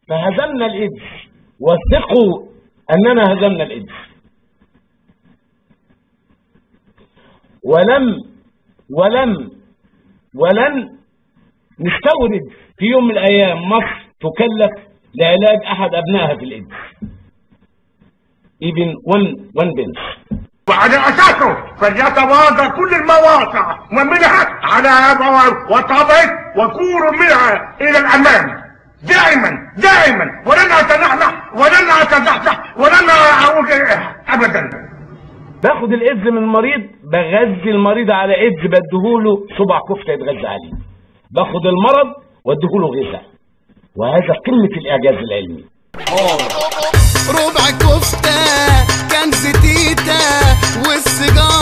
فهزمنا الإيدز، وثقوا أننا هزمنا الإيدز. ولن نستورد في يوم من الأيام مصر تكلف لعلاج أحد أبنائها في الإيدز even one pence. وعلى أساسه فليتواضع كل المواقع ومنها على وطابت وكوروا منها إلى الأمام دائما ولن أتنحنح ولن أتزحزح ولن أعوج أبدا. باخد الإيدز من المريض، بغذي المريض على إيدز، بديهوله صباع كفتة يتغذى عليه. باخد المرض واديهوله غذاء، وهذا قمة الإعجاز العلمي. ربع كفتة كان ستيتا والسيجارة